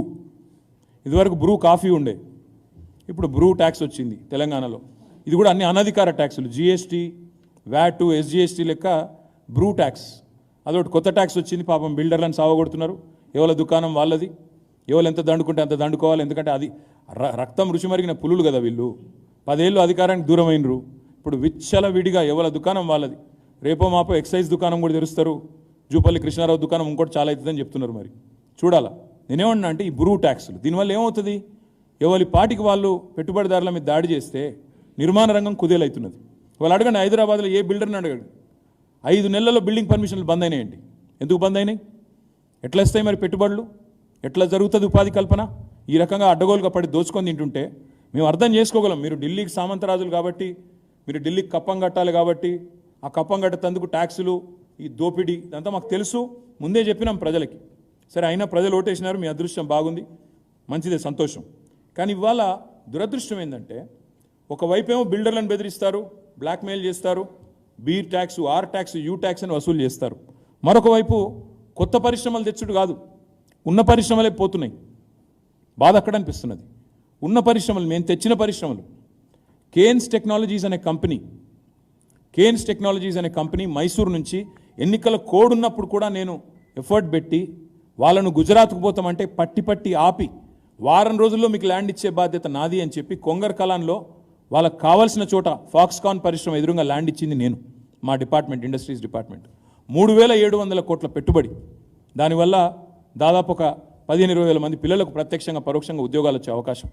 ఇదివరకు బ్రూ కాఫీ ఉండే, ఇప్పుడు బ్రూ ట్యాక్స్ వచ్చింది తెలంగాణలో. ఇది కూడా అన్ని అనధికార ట్యాక్సులు, జిఎస్టీ, వ్యాట్, ఎస్జిఎస్టీ లెక్క బ్రూ ట్యాక్స్. అదొకటి కొత్త ట్యాక్స్ వచ్చింది. పాపం బిల్డర్లను సావగొడుతున్నారు. ఎవరి దుకాణం వాళ్ళది, ఎవరు ఎంత దండుకుంటే అంత దండుకోవాలి. ఎందుకంటే అది రక్తం రుచి మరిగిన పులులు కదా వీళ్ళు. 10 ఏళ్ళు అధికారానికి దూరమైనరు. ఇప్పుడు విచ్చల విడిగా ఎవరి దుకాణం వాళ్ళది. రేపో మాపో ఎక్సైజ్ దుకాణం కూడా తెరుస్తారు, జూపల్లి కృష్ణారావు దుకాణం ఇంకోటి చాలా అవుతుందని చెప్తున్నారు. మరి చూడాలా. నేనేమన్నా అంటే ఈ బ్రూ ట్యాక్సులు దీనివల్ల ఏమవుతుంది, ఎవరి పాటికి వాళ్ళు పెట్టుబడిదారుల మీద దాడి చేస్తే నిర్మాణ రంగం కుదేలవుతున్నది. వాళ్ళు అడగండి, హైదరాబాద్లో ఏ బిల్డర్ని అడగండి, 5 నెలల్లో బిల్డింగ్ పర్మిషన్లు బంద్ అయినాయండి. ఎందుకు బంద్ అయినాయి? ఎట్లా వస్తాయి మరి పెట్టుబడులు? ఎట్లా జరుగుతుంది ఉపాధి కల్పన? ఈ రకంగా అడ్డగోలుగా పడి దోచుకొని తింటుంటే మేము అర్థం చేసుకోగలం. మీరు ఢిల్లీకి సామంతరాజులు కాబట్టి, మీరు ఢిల్లీకి కప్పం కట్టాలి కాబట్టి, ఆ కప్పం కట్టేందుకు ట్యాక్సులు, ఈ దోపిడీ ఇదంతా మాకు తెలుసు, ముందే చెప్పినాం ప్రజలకి. సరే అయినా ప్రజలు ఓటేసినారు, మీ అదృష్టం బాగుంది, మంచిదే, సంతోషం. కానీ ఇవాళ దురదృష్టం ఏంటంటే, ఒకవైపు ఏమో బిల్డర్లను బెదిరిస్తారు, బ్లాక్మెయిల్ చేస్తారు, be tax, R tax, U tax అని వసూలు చేస్తారు. మరొక వైపు కొత్త పరిశ్రమలు తెచ్చుడు కాదు, ఉన్న పరిశ్రమలే పోతున్నాయి. బాధ అక్కడ అనిపిస్తున్నది. ఉన్న పరిశ్రమలు, మేము తెచ్చిన పరిశ్రమలు, కేన్స్ టెక్నాలజీస్ అనే కంపెనీ మైసూరు నుంచి ఎన్నికల కోడ్ ఉన్నప్పుడు కూడా నేను ఎఫర్ట్ పెట్టి వాళ్ళను గుజరాత్కు పోతామంటే పట్టి ఆపి వారం రోజుల్లో మీకు ల్యాండ్ ఇచ్చే బాధ్యత నాది అని చెప్పి కొంగర్ కలాన్లో వాళ్ళకు కావాల్సిన చోట ఫాక్స్కాన్ పరిశ్రమ ఎదురుగా ల్యాండ్ ఇచ్చింది నేను, మా డిపార్ట్మెంట్, ఇండస్ట్రీస్ డిపార్ట్మెంట్. 3,700 కోట్ల పెట్టుబడి. దానివల్ల దాదాపు ఒక 15-20 మంది పిల్లలకు ప్రత్యక్షంగా పరోక్షంగా ఉద్యోగాలు వచ్చే అవకాశం.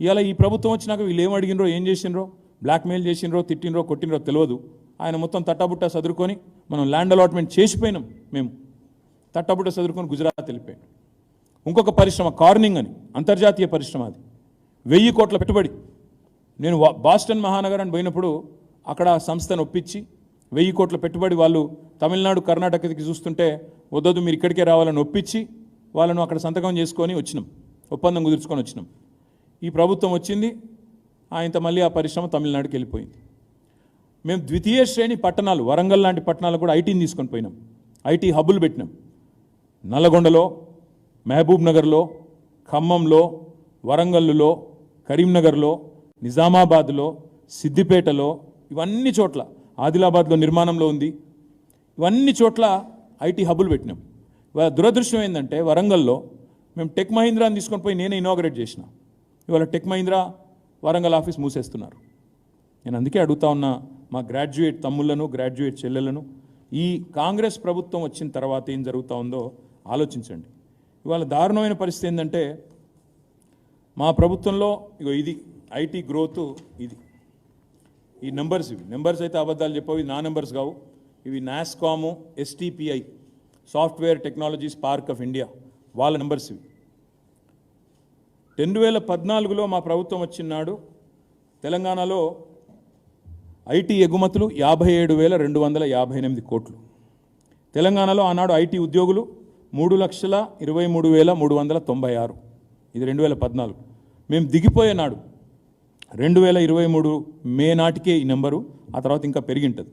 ఇవాళ ఈ ప్రభుత్వం వచ్చినాక వీళ్ళు ఏం అడిగినరో, ఏం చేసినరో, బ్లాక్మెయిల్ చేసినరో, తిట్టినరో, కొట్టినరో తెలియదు. ఆయన మొత్తం తట్టాబుట్టా చదువుకొని మనం ల్యాండ్ అలాట్మెంట్ చేసిపోయినాం. మేము తట్టాబుట్టా చదువుకొని గుజరాత్ వెళ్ళిపోయాం. ఇంకొక పరిశ్రమ కార్నింగ్ అని, అంతర్జాతీయ పరిశ్రమ, అది 1000 కోట్ల పెట్టుబడి. నేను బాస్టన్ మహానగరాన్ని పోయినప్పుడు అక్కడ సంస్థను ఒప్పించి 1000 కోట్ల పెట్టుబడి వాళ్ళు తమిళనాడు, కర్ణాటకకి చూస్తుంటే వద్దొద్దు మీరు ఇక్కడికే రావాలని ఒప్పించి వాళ్ళను అక్కడ సంతకం చేసుకొని వచ్చినాం, ఒప్పందం కుదుర్చుకొని వచ్చినాం. ఈ ప్రభుత్వం వచ్చింది, ఆయనతో మళ్ళీ ఆ పరిశ్రమ తమిళనాడుకి వెళ్ళిపోయింది. మేము ద్వితీయ శ్రేణి పట్టణాలు, వరంగల్ లాంటి పట్టణాలు కూడా ఐటీని తీసుకొని పోయినాం, ఐటీ హబ్బులు పెట్టినాం. నల్లగొండలో, మహబూబ్ నగర్లో, ఖమ్మంలో, వరంగల్లో, కరీంనగర్లో, నిజామాబాద్లో, సిద్దిపేటలో, ఇవన్నీ చోట్ల, ఆదిలాబాద్లో నిర్మాణంలో ఉంది, ఇవన్నీ చోట్ల ఐటీ హబ్బులు పెట్టినాం. దురదృష్టం ఏంటంటే వరంగల్లో మేము టెక్ మహీంద్రాని తీసుకొని పోయి నేనే ఇనాగరేట్ చేసిన. ఇవాళ టెక్ మహీంద్రా వరంగల్ ఆఫీస్ మూసేస్తున్నారు. నేను అందుకే అడుగుతా ఉన్నా మా గ్రాడ్యుయేట్ తమ్ముళ్లను, గ్రాడ్యుయేట్ చెల్లెలను, ఈ కాంగ్రెస్ ప్రభుత్వం వచ్చిన తర్వాత ఏం జరుగుతూ ఉందో ఆలోచించండి. ఇవాళ దారుణమైన పరిస్థితి ఏంటంటే మా ప్రభుత్వంలో ఇగో ఇది ఐటీ గ్రోత్, ఇది ఈ నెంబర్స్, ఇవి నెంబర్స్ అయితే అబద్ధాలు చెప్పవు, ఇవి నా నెంబర్స్ కావు, ఇవి నాస్కాము, STPI, software technologies park of India, వాళ్ళ నెంబర్స్ ఇవి. 2014లో మా ప్రభుత్వం వచ్చినాడు తెలంగాణలో ఐటీ ఎగుమతులు 57,258 కోట్లు. తెలంగాణలో ఆనాడు ఐటీ ఉద్యోగులు 3,23,396. ఇది 2014. మేము దిగిపోయే నాడు 2023 మే నాటికే ఈ నెంబరు, ఆ తర్వాత ఇంకా పెరిగింటుంది.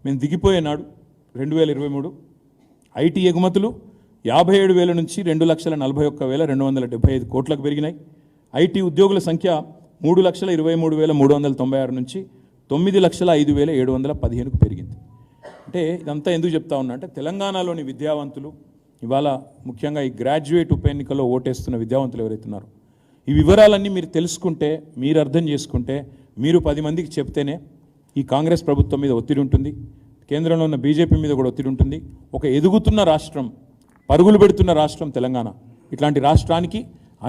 మేము దిగిపోయే నాడు 2023 ఐటీ ఎగుమతులు 57,000 నుంచి 2,41,275 కోట్లకు పెరిగినాయి. ఐటీ ఉద్యోగుల సంఖ్య 3,23,396 నుంచి 9,05,715కు పెరిగింది. అంటే ఇదంతా ఎందుకు చెప్తా ఉన్నా అంటే తెలంగాణలోని విద్యావంతులు, ఇవాళ ముఖ్యంగా ఈ గ్రాడ్యుయేట్ ఉప ఎన్నికల్లో ఓటేస్తున్న విద్యావంతులు ఎవరైతున్నారో, ఈ వివరాలన్నీ మీరు తెలుసుకుంటే, మీరు అర్థం చేసుకుంటే, మీరు 10 మందికి చెప్తేనే ఈ కాంగ్రెస్ ప్రభుత్వం మీద ఒత్తిడి ఉంటుంది, కేంద్రంలో ఉన్న బీజేపీ మీద కూడా ఒత్తిడి ఉంటుంది. ఒక ఎదుగుతున్న రాష్ట్రం, పరుగులు పెడుతున్న రాష్ట్రం తెలంగాణ. ఇట్లాంటి రాష్ట్రానికి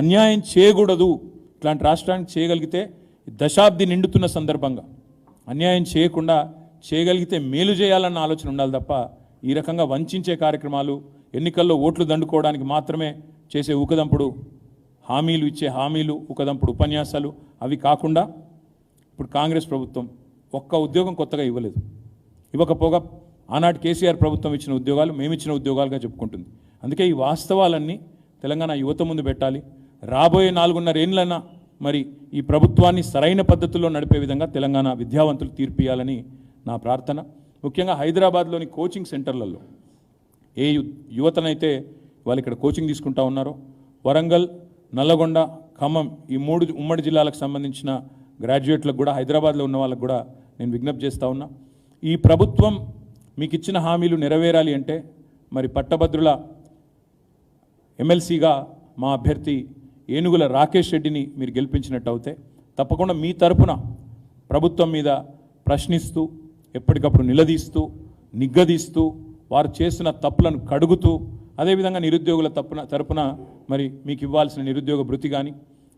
అన్యాయం చేయకూడదు. ఇట్లాంటి రాష్ట్రానికి చేయగలిగితే దశాబ్ది నిండుతున్న సందర్భంగా అన్యాయం చేయకుండా చేయగలిగితే మేలు చేయాలన్న ఆలోచన ఉండాలి తప్ప ఈ రకంగా వంచే కార్యక్రమాలు, ఎన్నికల్లో ఓట్లు దండుకోవడానికి మాత్రమే చేసే ఊకదంపుడు హామీలు, ఇచ్చే హామీలు, ఊకదంపుడు ఉపన్యాసాలు అవి కాకుండా ఇప్పుడు కాంగ్రెస్ ప్రభుత్వం ఒక్క ఉద్యోగం కొత్తగా ఇవ్వలేదు. ఇవ్వకపోగా ఆనాటి కేసీఆర్ ప్రభుత్వం ఇచ్చిన ఉద్యోగాలు మేమిచ్చిన ఉద్యోగాలుగా చెప్పుకుంటుంది. అందుకే ఈ వాస్తవాలన్నీ తెలంగాణ యువత ముందు పెట్టాలి. రాబోయే 4.5 ఏళ్ళైనా మరి ఈ ప్రభుత్వాన్ని సరైన పద్ధతుల్లో నడిపే విధంగా తెలంగాణ విద్యావంతులు తీర్పియాలని నా ప్రార్థన. ముఖ్యంగా హైదరాబాద్లోని కోచింగ్ సెంటర్లలో ఏ యువతనైతే వాళ్ళు ఇక్కడ కోచింగ్ తీసుకుంటా ఉన్నారో, వరంగల్, నల్లగొండ, ఖమ్మం ఈ 3 ఉమ్మడి జిల్లాలకు సంబంధించిన గ్రాడ్యుయేట్లకు కూడా, హైదరాబాద్లో ఉన్న వాళ్ళకు కూడా నేను విజ్ఞప్తి చేస్తూ ఉన్నా. ఈ ప్రభుత్వం మీకు ఇచ్చిన హామీలు నెరవేరాలి అంటే మరి పట్టభద్రుల ఎమ్మెల్సీగా మా అభ్యర్థి ఏనుగుల రాకేష్ రెడ్డిని మీరు గెలిపించినట్టు అవుతే తప్పకుండా మీ తరపున ప్రభుత్వం మీద ప్రశ్నిస్తూ, ఎప్పటికప్పుడు నిలదీస్తూ, నిగ్గదీస్తూ, వారు చేసిన తప్పులను కడుగుతూ, అదేవిధంగా నిరుద్యోగుల తరపున మరి మీకు ఇవ్వాల్సిన నిరుద్యోగ భృతి కానీ,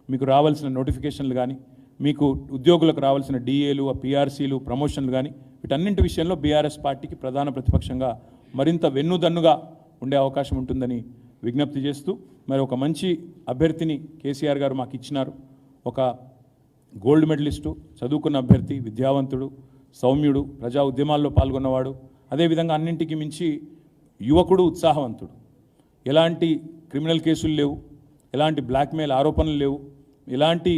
మీకు రావాల్సిన నోటిఫికేషన్లు కానీ, మీకు ఉద్యోగులకు రావాల్సిన డిఏలు, పిఆర్సీలు, ప్రమోషన్లు కానీ, వీటన్నింటి విషయంలో బీఆర్ఎస్ పార్టీకి ప్రధాన ప్రతిపక్షంగా మరింత వెన్నుదన్నుగా ఉండే అవకాశం ఉంటుందని విజ్ఞప్తి చేస్తూ, మరి ఒక మంచి అభ్యర్థిని కేసీఆర్ గారు మాకు ఇచ్చినారు. ఒక గోల్డ్ మెడలిస్టు, చదువుకున్న అభ్యర్థి, విద్యావంతుడు, సౌమ్యుడు, ప్రజా ఉద్యమాల్లో పాల్గొన్నవాడు, అదేవిధంగా అన్నింటికి మించి యువకుడు, ఉత్సాహవంతుడు. ఎలాంటి క్రిమినల్ కేసులు లేవు, ఎలాంటి బ్లాక్మెయిల్ ఆరోపణలు లేవు, ఎలాంటి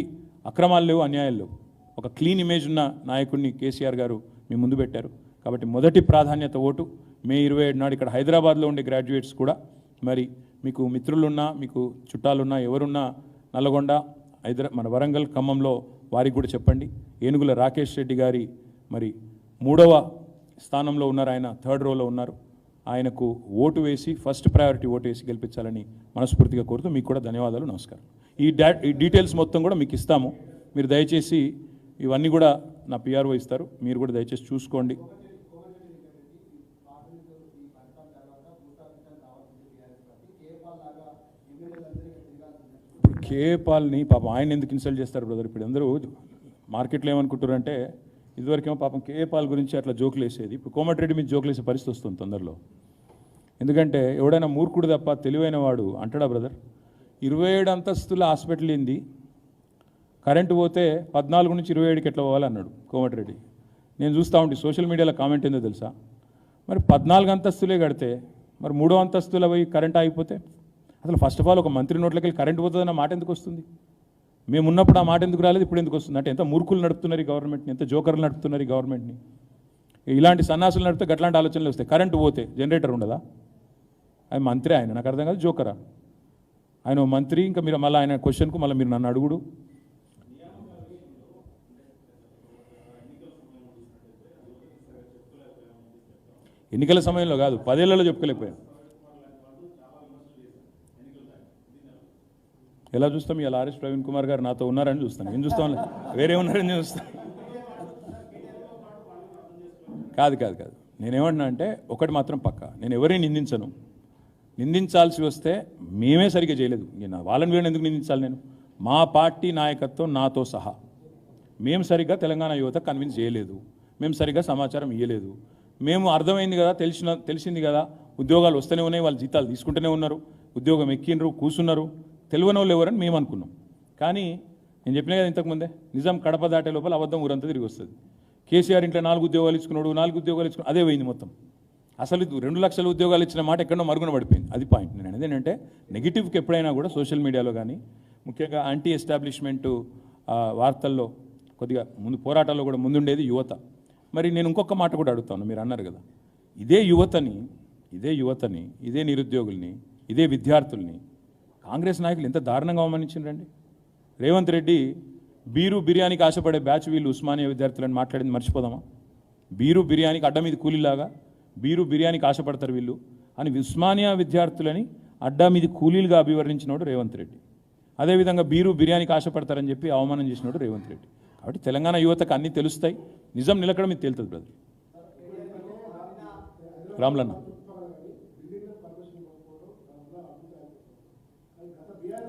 అక్రమాలు లేవు, అన్యాయాలు లేవు. ఒక క్లీన్ ఇమేజ్ ఉన్న నాయకుడిని కేసీఆర్ గారు మీ ముందు పెట్టారు. కాబట్టి మొదటి ప్రాధాన్యత ఓటు మే 27 నాడు ఇక్కడ హైదరాబాద్లో ఉండే గ్రాడ్యుయేట్స్ కూడా, మరి మీకు మిత్రులున్నా, మీకు చుట్టాలున్నా, ఎవరున్నా నల్లగొండ, మన వరంగల్, ఖమ్మంలో వారికి కూడా చెప్పండి. ఏనుగుల రాకేష్ రెడ్డి గారి మరి 3వ స్థానంలో ఉన్నారు, ఆయన 3rd రోలో ఉన్నారు. ఆయనకు ఓటు వేసి, ఫస్ట్ ప్రయారిటీ ఓటు వేసి గెలిపించాలని మనస్ఫూర్తిగా కోరుతూ మీకు కూడా ధన్యవాదాలు, నమస్కారం. ఈ డీటెయిల్స్ మొత్తం కూడా మీకు ఇస్తాము. మీరు దయచేసి ఇవన్నీ కూడా నా పిఆర్ఓ ఇస్తారు, మీరు కూడా దయచేసి చూసుకోండి. ఇప్పుడు కేపాల్ని పాపం ఆయన ఎందుకు ఇన్సల్ట్ చేస్తారు బ్రదర్? ఇప్పుడు అందరూ మార్కెట్లో ఏమనుకుంటారంటే ఇదివరకేమో పాపం కేపాల్ గురించి అట్లా జోకులు వేసేది, ఇప్పుడు కోమటిరెడ్డి మీద జోకులు వేసే పరిస్థితి వస్తుంది తొందరలో. ఎందుకంటే ఎవడైనా మూర్ఖుడు తప్ప తెలివైన వాడు అంటాడా బ్రదర్? 27 అంతస్తుల హాస్పిటల్ ఏంది, కరెంటు పోతే 14 నుంచి 27కి ఎట్లా పోవాలన్నాడు కోమటిరెడ్డి. నేను చూస్తూ ఉంటే సోషల్ మీడియాలో కామెంట్ ఏందో తెలుసా, మరి 14 అంతస్తులే కడితే మరి 3వ అంతస్తుల పోయి కరెంట్ ఆగిపోతే అసలు ఫస్ట్ ఆఫ్ ఆల్ ఒక మంత్రి నోట్లకి వెళ్ళి కరెంట్ పోతుందన్న మాట ఎందుకు వస్తుంది? మేము ఉన్నప్పుడు ఆ మాట ఎందుకు రాలేదు, ఇప్పుడు ఎందుకు వస్తుంది? అంటే ఎంత మూర్ఖులు నడుపుతున్నారు ఈ గవర్నమెంట్ని, ఎంత జోకర్లు నడుపుతున్నారు ఈ గవర్నమెంట్ని. ఇలాంటి సన్నాసులు నడిపితే గట్లాంటి ఆలోచనలు వస్తాయి. కరెంటు పోతే జనరేటర్ ఉండదా? ఆయన మంత్రి, ఆయన నాకు అర్థం కాదు, జోకరా ఆయన మంత్రి. ఇంకా మీరు మళ్ళీ ఆయన క్వశ్చన్కు మళ్ళీ మీరు నన్ను అడుగుడు. ఎన్నికల సమయంలో కాదు, 10 ఏళ్లలో చెప్పుకోలేకపోయాను. ఎలా చూస్తాం? ఇలా ఆర్ఎస్ ప్రవీణ్ కుమార్ గారు నాతో ఉన్నారని చూస్తాను. ఏం చూస్తాం? వేరే ఉన్నారని చూస్తాను. కాదు కాదు కాదు నేనేమంటున్నా అంటే ఒకటి మాత్రం పక్క, నేను ఎవరిని నిందించను. నిందించాల్సి వస్తే మేమే సరిగ్గా చేయలేదు, వాళ్ళని వీళ్ళని ఎందుకు నిందించాలి? నేను మా పార్టీ నాయకత్వం నాతో సహా మేము సరిగ్గా తెలంగాణ యువత కన్విన్స్ చేయలేదు, మేము సరిగ్గా సమాచారం ఇవ్వలేదు. మేము అర్థమైంది కదా, తెలిసింది కదా, ఉద్యోగాలు వస్తూనే ఉన్నాయి, వాళ్ళు జీతాలు తీసుకుంటూనే ఉన్నారు, ఉద్యోగం ఎక్కినరు, కూర్చున్నారు, తెలియని వాళ్ళు ఎవరని మేము అనుకున్నాం. కానీ నేను చెప్పినా కదా ఇంతకుముందే, నిజం కడప దాటే లోపల అబద్ధం ఊరంతా తిరిగి వస్తుంది. కేసీఆర్ ఇంట్లో 4 ఉద్యోగాలు ఇచ్చుకున్నాడు, 4 ఉద్యోగాలు ఇచ్చుకున్నాడు, అదే పోయింది మొత్తం. అసలు 2 లక్షల ఉద్యోగాలు ఇచ్చిన మాట ఎక్కడో మరుగున పడిపోయింది. అది పాయింట్. నేను అనేది ఏంటంటే నెగిటివ్కి ఎప్పుడైనా కూడా సోషల్ మీడియాలో కానీ ముఖ్యంగా యాంటీ ఎస్టాబ్లిష్మెంటు వార్తల్లో కొద్దిగా ముందు పోరాటాల్లో కూడా ముందుండేది యువత. మరి నేను ఇంకొక మాట కూడా అడుగుతాను, మీరు అన్నారు కదా, ఇదే యువతని ఇదే నిరుద్యోగుల్ని, ఇదే విద్యార్థుల్ని కాంగ్రెస్ నాయకులు ఎంత దారుణంగా అవమానించిండ్రండి. రేవంత్ రెడ్డి బీరు బిర్యానీకి ఆశపడే బ్యాచ్ వీళ్ళు ఉస్మానియా విద్యార్థులని మాట్లాడింది మర్చిపోదామా? బీరు బిర్యానీకి అడ్డా మీద కూలీలాగా బీరు బిర్యానీకి ఆశపడతారు వీళ్ళు అని ఉస్మానియా విద్యార్థులని అడ్డా మీద కూలీలుగా అభివర్ణించినోడు రేవంత్ రెడ్డి. అదేవిధంగా బీరు బిర్యానీకి ఆశపడతారని చెప్పి అవమానం చేసినోడు రేవంత్ రెడ్డి. కాబట్టి తెలంగాణ యువతకు అన్నీ తెలుస్తాయి, నిజం నిలకడ మీద తేలుతుంది బ్రదర్. రామ్లన్న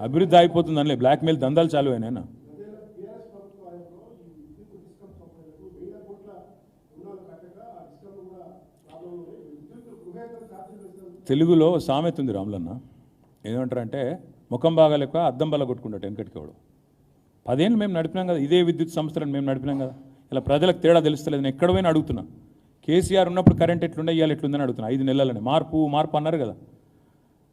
అభివృద్ధి ఆగిపోతుంది అనలే, బ్లాక్మెయిల్ దందాలు చాలు అయినా. తెలుగులో సామెత ఉంది రామ్లన్న, ఏమంటారంటే ముఖం బాగాలేక అద్దం బల్ల కొట్టుకుంటాడు వెనకటికి. 10 ఏళ్ళు మేము నడిపినాం కదా, ఇదే విద్యుత్ సంస్థలను మేము నడిపినాం కదా. ఇలా ప్రజలకు తేడా తెలుస్తలేదు. నేను ఎక్కడ పోయినా అడుగుతున్నా, కేసీఆర్ ఉన్నప్పుడు కరెంట్ ఎట్లుండే, ఇవాళ ఎట్లుందని అడుగుతున్నా. 5 నెలలనే మార్పు అన్నారు కదా,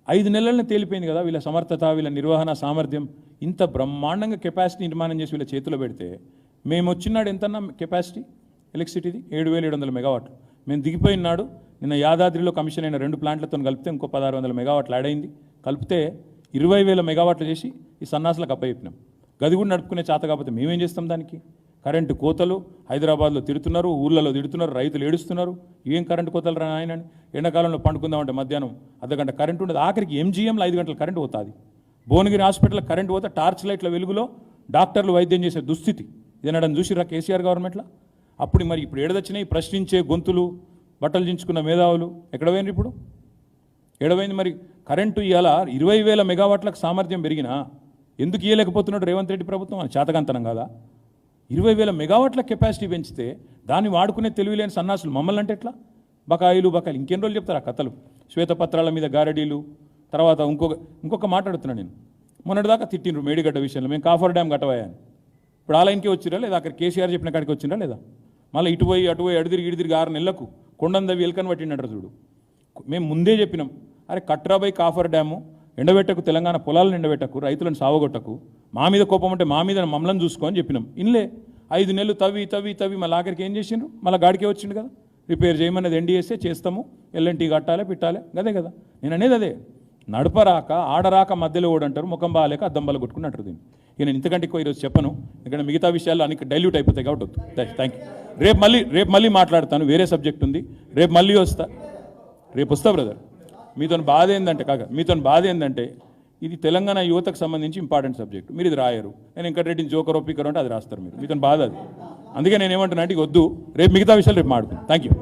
5 నెలలనే తేలిపోయింది కదా. వీళ్ళ సమర్థత, వీళ్ళ నిర్వహణ సామర్థ్యం, ఇంత బ్రహ్మాండంగా కెపాసిటీ నిర్మాణం చేసి వీళ్ళ చేతిలో పెడితే మేము వచ్చినాడు ఎంతన్నా కెపాసిటీ ఎలక్ట్రిసిటీది 7,700 మెగావాట్లు. మేము దిగిపోయినాడు నిన్న యాదాద్రిలో కమిషన్ అయిన 2 ప్లాంట్లతో కలిపితే ఇంకో 1,600 మెగావాట్లు యాడ్ అయింది. కలిపితే 20,000 మెగావాట్లు చేసి ఈ సన్నాసులకు అప్పచెప్పినాం. గది కూడా నడుపుకునే చేత కాకపోతే మేమేం చేస్తాం దానికి? కరెంటు కోతలు హైదరాబాద్లో తిడుతున్నారు, ఊర్లలో తిడుతున్నారు, రైతులు ఏడుస్తున్నారు. ఏం కరెంటు కోతలు రా ఆయన? ఎండాకాలంలో పండుకుందామంటే మధ్యాహ్నం అర్ధగంట కరెంటు ఉండదు. ఆఖరికి ఎంజీఎంలో 5 గంటల కరెంటు పోతుంది. భువనగిరి హాస్పిటల్లో కరెంటు పోతే టార్చ్ లైట్ల వెలుగులో డాక్టర్లు వైద్యం చేసే దుస్థితి ఇదనడం చూసిరా కేసీఆర్ గవర్నమెంట్లో. అప్పుడు మరి ఇప్పుడు ఏడదొచ్చినాయి ప్రశ్నించే గొంతులు, బట్టలు దించుకున్న మేధావులు ఎక్కడ పోయినారు? ఇప్పుడు ఏడవైంది మరి కరెంటు. ఇవాళ 20,000 మెగావాట్లకు సామర్థ్యం పెరిగినా ఎందుకు ఇవ్వలేకపోతున్నాడు రేవంత్ రెడ్డి ప్రభుత్వం? అని చేతకంతనం కాదా? 20,000 మెగావాట్ల కెపాసిటీ పెంచితే దాన్ని వాడుకునే తెలివిలేని సన్నాసులు మమ్మల్ని అంటే ఎట్లా? బకాయిలు ఇంకెన్ని రోజులు చెప్తారు ఆ కథలు? శ్వేతపత్రాల మీద గారడీలు. తర్వాత ఇంకొక మాట్లాడుతున్నాను నేను, మొన్నటిదాకా తిట్టిండ్రు మేడిగడ్డ విషయంలో, మేము కాఫర్ డ్యామ్ కట్టవాయని. ఇప్పుడు ఆ లైన్కే వచ్చిరా లేదా? అక్కడ కేసీఆర్ చెప్పిన కాడికి వచ్చిందా లేదా? మళ్ళీ ఇటు పోయి అటు తిరిగి 6 నెలలకు కొండందవి ఎలుకని పట్టిండంటారు చూడు. మేము ముందే చెప్పినాం, అరే కట్రాబై కాఫర్ డ్యాము ఎండబెట్టకు, తెలంగాణ పొలాలను ఎండబెట్టకు, రైతులను సావగొట్టకు, మా మీద కోపం అంటే మా మీద మమ్మల్ని చూసుకో అని చెప్పినాం. ఇన్లే 5 నెలలు తవ్వి మళ్ళీ ఆఖరికి ఏం చేసిండ్రు? మళ్ళీ గాడికే వచ్చిండు కదా. రిపేర్ చేయమన్నది ఎన్డీఎస్ఏ, చేస్తాము, ఎల్ఎన్టీ కట్టాలి పెట్టాలి, అదే కదా నేను అనేది. అదే నడపరాక ఆడరాక మధ్యలో ఓడంటారు, ముఖం బాగాలేక అద్దం బల్ల కొట్టుకుని అంటారు దీన్ని. ఇక నేను ఇంతకంటే ఎక్కువ ఈరోజు చెప్పను, ఎందుకంటే మిగతా విషయాలు అన్ని డైల్యూట్ అయిపోతాయి కాబట్టి వద్దు. Thank you. రేపు మళ్ళీ మాట్లాడతాను, వేరే సబ్జెక్ట్ ఉంది. రేపు మళ్ళీ వస్తా బ్రదర్. మీతో బాధ ఏంటంటే ఇది తెలంగాణ యువతకు సంబంధించి ఇంపార్టెంట్ సబ్జెక్ట్. మీరు ఇది రాయరు. నేను వెంకటరెడ్డిని జోకర్ ఒప్పికరు అంటే అది రాస్తారు మీరు. మీతో బాధ అది. అందుకే నేను ఏమంటున్నా అంటే వద్దు, రేపు మిగతా విషయాలు రేపు మాట్లాడుకుందాం. Thank you.